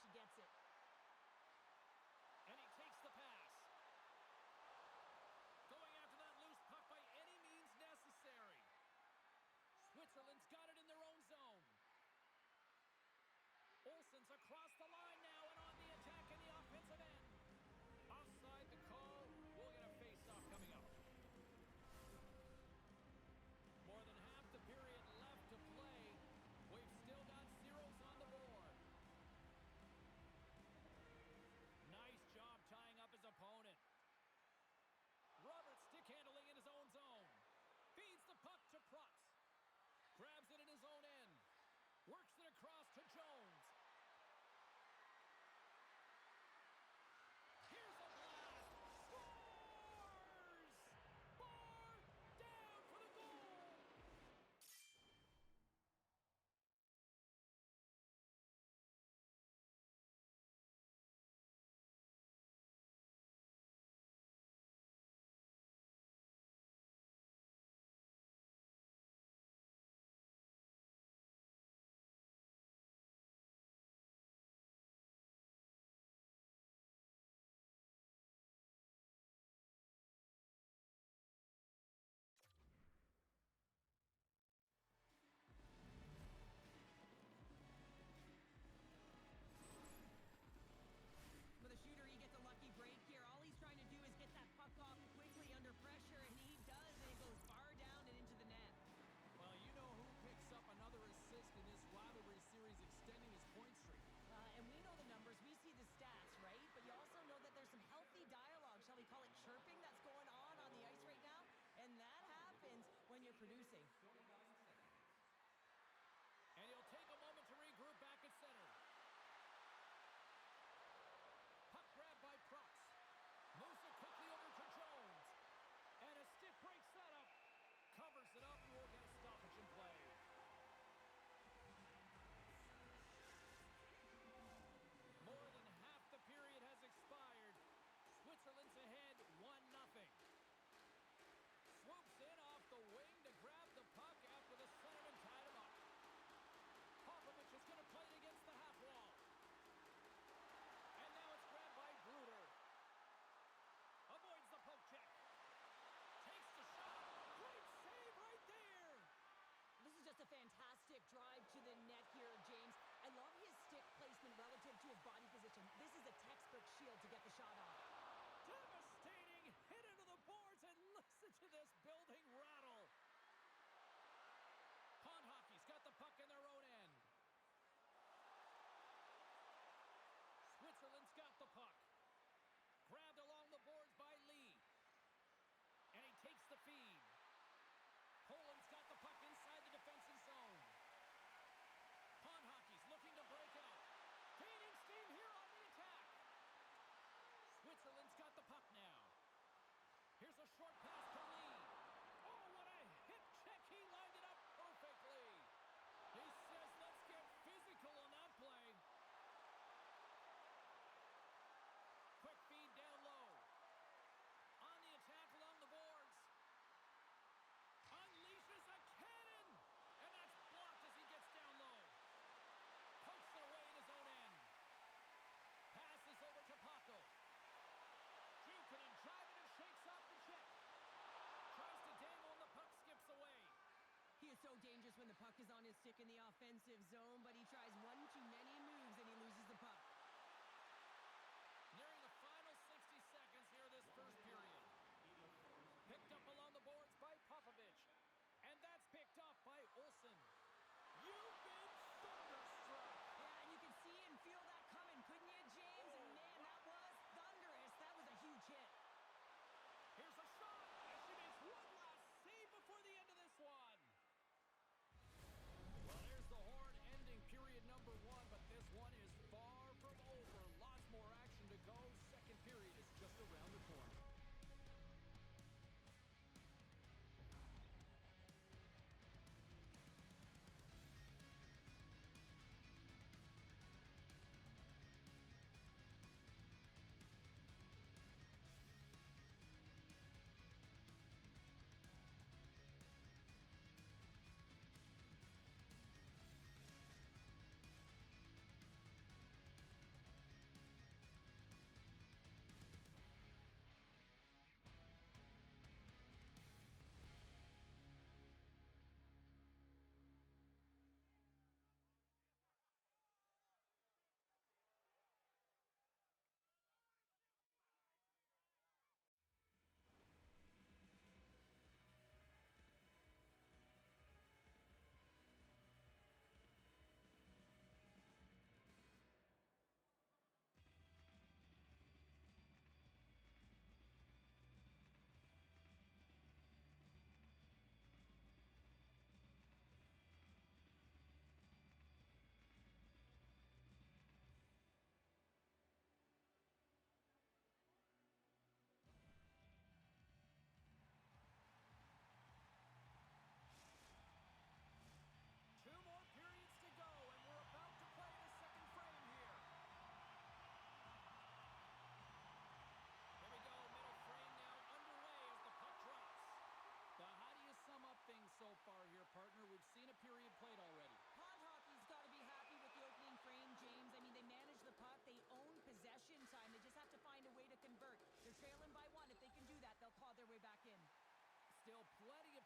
she gets it. And he takes the pass. Going after that loose puck by any means necessary. Switzerland's got it in their own zone. Olsen's across the line now and on the attack in the offensive end. Offside the call. We'll get a face-off coming up. More than half the period left to play. We've still got zeros on the board. Nice job tying up his opponent. Robert stick handling in his own zone. Feeds the puck to Prutz. Grabs it in his own end. Works it across to Jones. Here's a blast. Scores! Bar down for the goal. For the shooter, he gets a lucky break here. All he's trying to do is get that puck off quickly under pressure, and he does, and it goes far down and into the net. Well, you know who picks up another assist in this rivalry series, extending his point streak. And we know the numbers. We see the stats, right? But you also know that there's some healthy dialogue, shall we call it chirping, that's going on the ice right now. And that happens when you're producing. And he'll take a moment to regroup back at center. Puck grab by Prutz. Moves it quickly over to Jones. And a stick break setup. Covers it up and we'll get a stoppage in play. More than half the period has expired. Switzerland's ahead 1-0. Swoops in off the wing to grab the puck after the centerman tied him up. Popovich is going to play it against the half wall. And now it's grabbed by Gruder. Avoids the poke check. Takes the shot. Great save right there. This is just a fantastic drive to the net here, James. I love his stick placement relative to his body position. This is a textbook shield to get the shot off. Devastating hit into the boards, and listen to this building rattle. Pond Hockey's got the puck in their own end. Switzerland's got the puck. Grabbed along the boards by Lee. And he takes the feed. Poland's got the puck inside the defensive zone. Pond Hockey's looking to break out. Gaining steam here on the attack. Switzerland's got the puck now. Here's a short pass to Lee. Oh, what a hip check. He lined it up perfectly. He says, let's get physical on that play. Quick feed down low. On the attack along the boards. Unleashes a cannon. And that's blocked as he gets down low. Pokes it away in his own end. Passes over to Paco. Jukin and driving and shakes off the check. Tries to dangle and the puck skips away. He is so dangerous when the puck is on his stick in the offensive zone, but he tries one too many moves and he loses the puck. Nearing the final 60 seconds here this first period. Picked up along the boards by Popovich. And that's picked off by Olsen. You've been thunderstruck. Yeah, and you can see and feel that coming, couldn't you, James? And man, that was thunderous. That was a huge hit. Here's a shot. And she makes one last save before the end of this one. Well, there's the horn ending period number 1, but this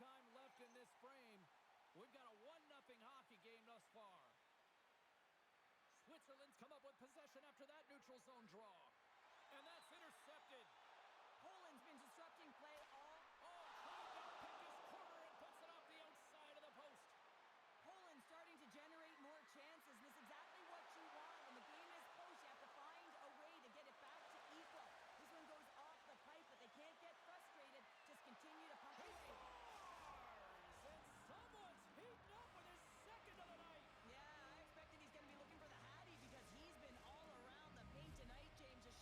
time left in this frame. We've got a 1-0 hockey game thus far. Switzerland's come up with possession after that neutral zone draw. And that's intercepted. Poland's been disrupting play all. Oh, trying to pick his corner and puts it off the outside of the post. Poland starting to generate more chances. This is exactly what you want. When the game is close, you have to find a way to get it back to equal. This one goes off the pipe, but they can't get frustrated. Just continue to pump He away. scores! And someone's heating up with his second of the night. Yeah, I expected he's going to be looking for the Hattie because he's been all around the paint tonight, James. A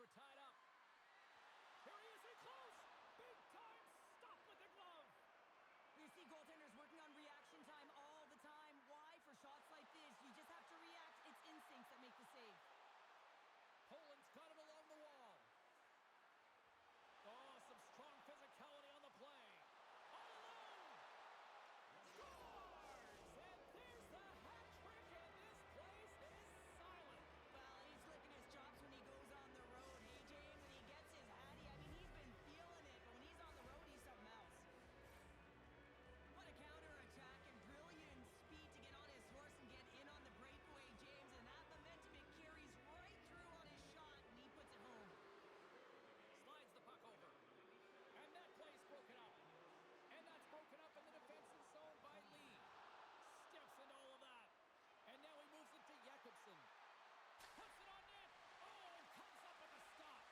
we're tied up. Here he is in close. Big time stop with the glove. You see goaltenders working on reaction time all the time. Why? For shots like this, you just have to react. It's instincts that make the save. Poland's got it along the wall. Oh, some strong physicality on the play. All alone. Scores! And there's the hat trick, and this place is silent. Well, he's licking his chops when he goes on the road. Hey, James, when he gets his hattie, I mean, he's been feeling it, but when he's on the road, he's something else. What a counter-attack and brilliant speed to get on his horse and get in on the breakaway, James, and that momentum it carries right through on his shot, and he puts it home. Slides the puck over. And that play's broken up. And that's broken up in the defensive zone by Lee. Steps into all of that. And now he moves it to Jakobsen. Puts it on net. Oh, and comes up with a stop.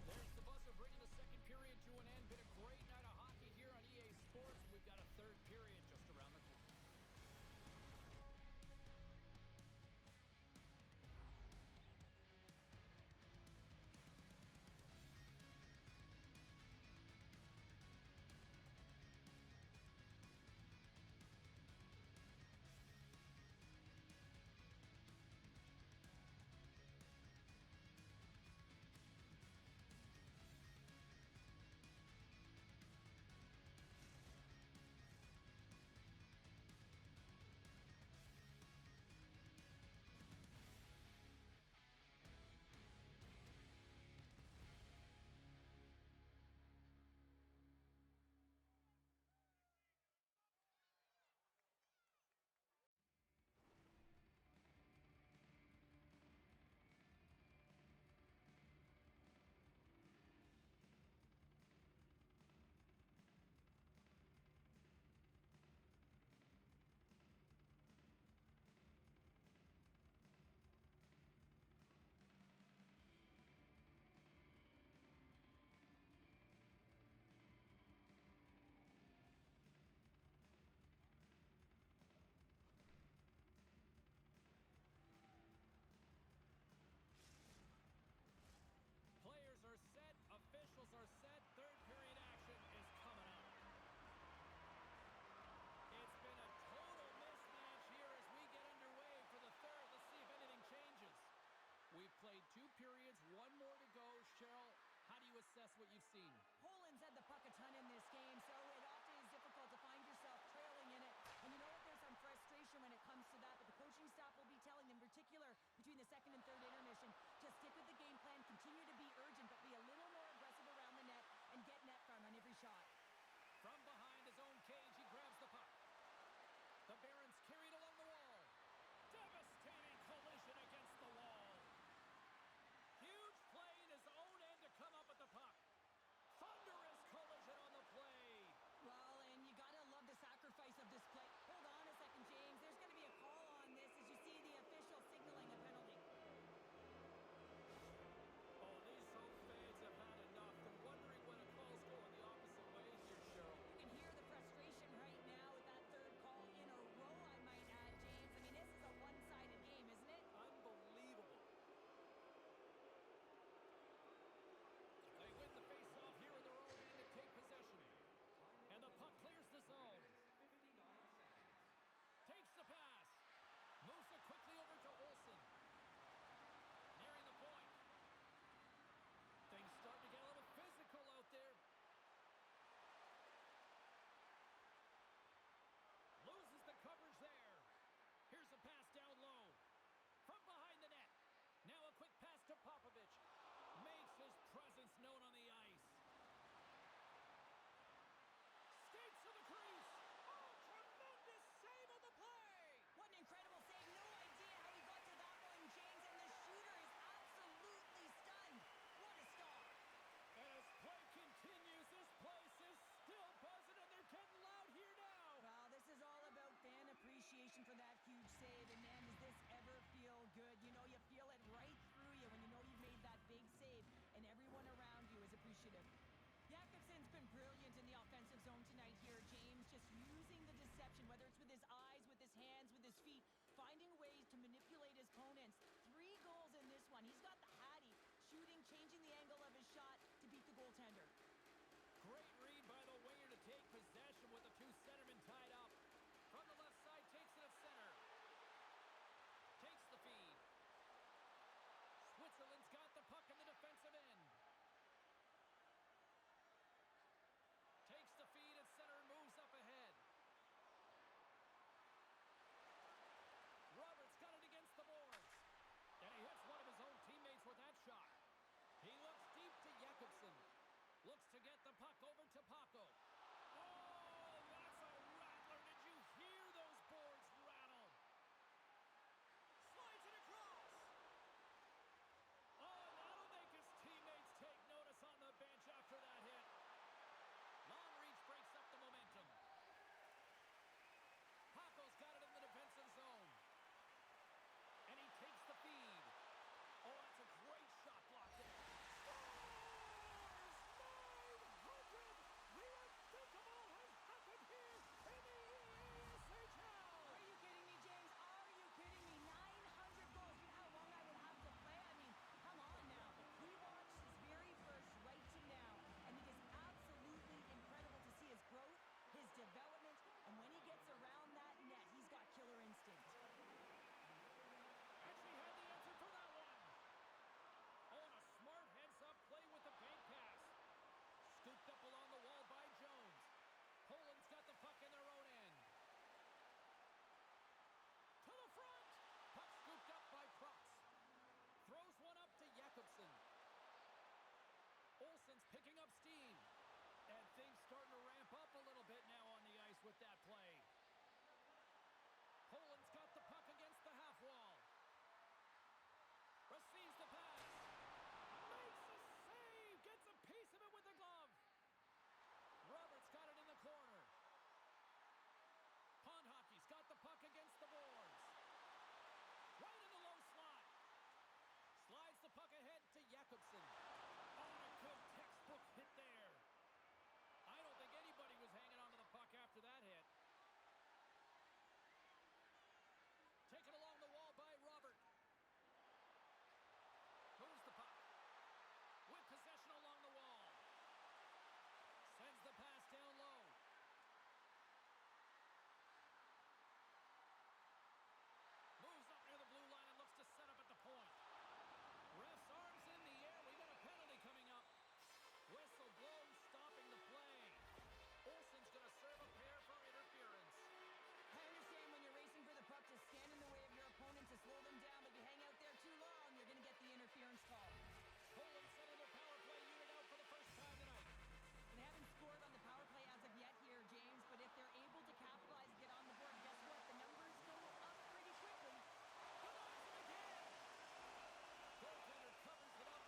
There's the buzzer bringing the second period to an end. Been a great night of hockey here on EA Sports. We've got a third period just around the corner. Players are set, officials are set, third period action is coming up. It's been a total mismatch here as we get underway for the third. Let's see if anything changes. We've played 2 periods, 1 more to go. Cheryl, how do you assess what you've seen? Poland's had the puck a ton in this game, so it often is difficult to find yourself trailing in it. And you know what? There's some frustration when it comes to that, but the coaching staff will be telling them, in particular between the second and third intermission, to stick with the game plan, continue to be urgent, but be a little more aggressive around the net and get net front on every shot. From behind his own cage, he grabs the puck. The Barons carried along the wall. Devastating collision against the wall. Huge play in his own end to come up with the puck. Thunderous collision on the play. Well, and you gotta love the sacrifice of this play. Hold on a second, James. There's gonna be a call on this as you see the official signaling a penalty. Oh, these home fans have had enough. They're wondering when a call's going the opposite way here, Cheryl. You can hear the frustration right now with that third call in a row, I might add, James. I mean, this is a one-sided game, isn't it? Unbelievable. They win the face-off here in their own end to take possession. And the puck clears the zone. Takes the pass. Moves it quickly over to Olsen. Nearing the point. Things starting to get a little physical out there. Loses the coverage there. Here's a pass down low. From behind the net. Now a quick pass to Popovich. Makes his presence known on the ice. Skates to the crease. Oh, tremendous save on the play. What an incredible save. No idea how he got to that one, James, and the shooter is absolutely stunned. What a stop. And as play continues, this place is still buzzing, and they're getting loud here now. Well, this is all about fan appreciation for that huge save, and man, does this ever feel good. You know, you feel it right through you when you know you've made that big save, and everyone around you is appreciative. Jakobsen's been brilliant in the offensive zone tonight here, James, just using the deception, whether it's with his eyes, with his hands, with his feet, finding a way shot to beat the goaltender. Great read by the winger to take possession with the two centermen tied up. From the left side, takes it at center. Takes the feed. Switzerland's got the puck in the defensive end. Takes the feed at center and moves up ahead. Roberts got it against the boards. And he hits one of his own teammates with that shot. He looks deep to Jakobsen. Looks to get the puck over to Paco. Oh, that's a rattler. Did you hear those boards rattle? Slides it across. Oh, that'll make his teammates take notice on the bench after that hit. Long reach breaks up the momentum. Paco's got it in the defensive zone. And he takes the feed. Oh, that's a great shot block there. The unthinkable has happened here in the ESHL. Are you kidding me, James? Are you kidding me? 900 goals. You know how long I would have to play? I mean, come on now. We watched his very first right to now, and it is absolutely incredible to see his growth, his development, and when he gets around that net, he's got killer instinct. Actually had the answer for that one. Oh, and a smart heads-up play with the bank pass. Scooped up along the wall by Jones. Poland's got the puck in their own end. To the front. Puck scooped up by Props. Throws one up to Jakobsen. Olsen's picking up steam. And things starting to ramp up a little bit now on the ice with that play. Poland's got the puck against the half wall. Receives the pass. Makes a save. Gets a piece of it with the glove. Roberts got it in the corner. Pond Hockey's got the puck against the boards. Right in the low slot. Slides the puck ahead to Jakobsen. Oh, a good textbook hit there. I don't think anybody was hanging onto the puck after that hit. Taken along the wall by Robert. Moves the puck. With possession along the wall. Sends the pass down low. Moves up near the blue line and looks to set up at the point. Ref's arms in the air. We got a penalty coming up. Whistle blows, stopping the play. Olsen's going to serve a pair for interference. I understand when you're racing for the puck to stand in the way of your opponent to slow them down, but you hang out there too long, you're going to get the interference call. Poland settled their power play unit out for the first time tonight. They haven't scored on the power play as of yet here, James, but if they're able to capitalize and get on the board, guess what? The numbers go up pretty quickly. Denies it again. Goaltender covers it up.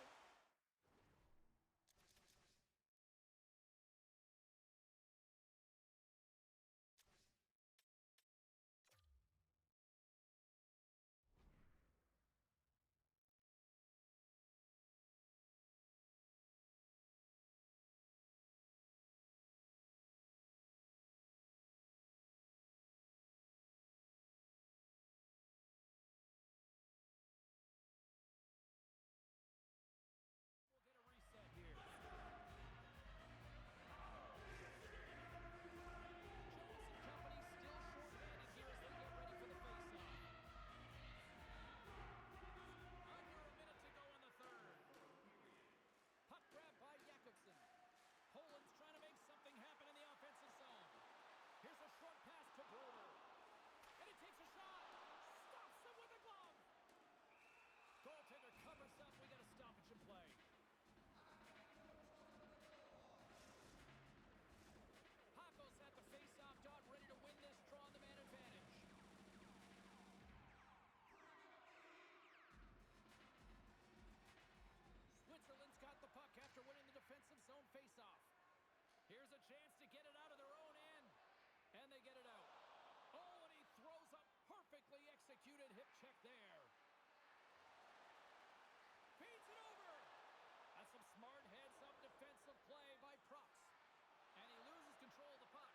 faceoff. Here's a chance to get it out of their own end. And they get it out. Oh, and he throws a perfectly executed hip check there. Feeds it over. That's some smart heads-up defensive play by Props. And he loses control of the puck.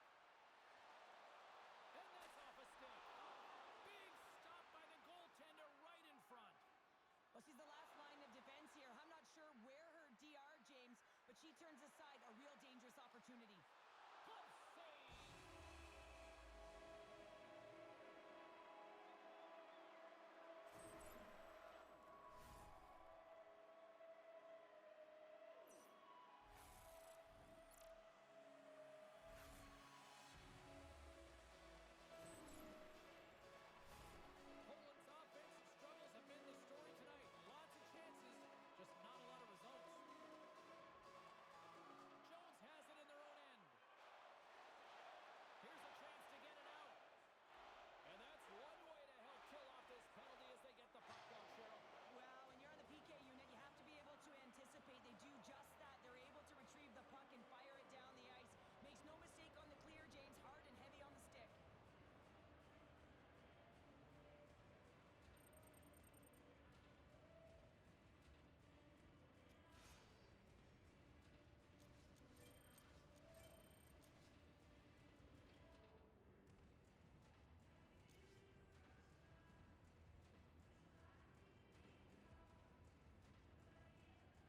And that's off a stick. Big stop by the goaltender right in front. Well, she's the last line of defense here. I'm not sure where her DR, James, She turns aside a real dangerous opportunity.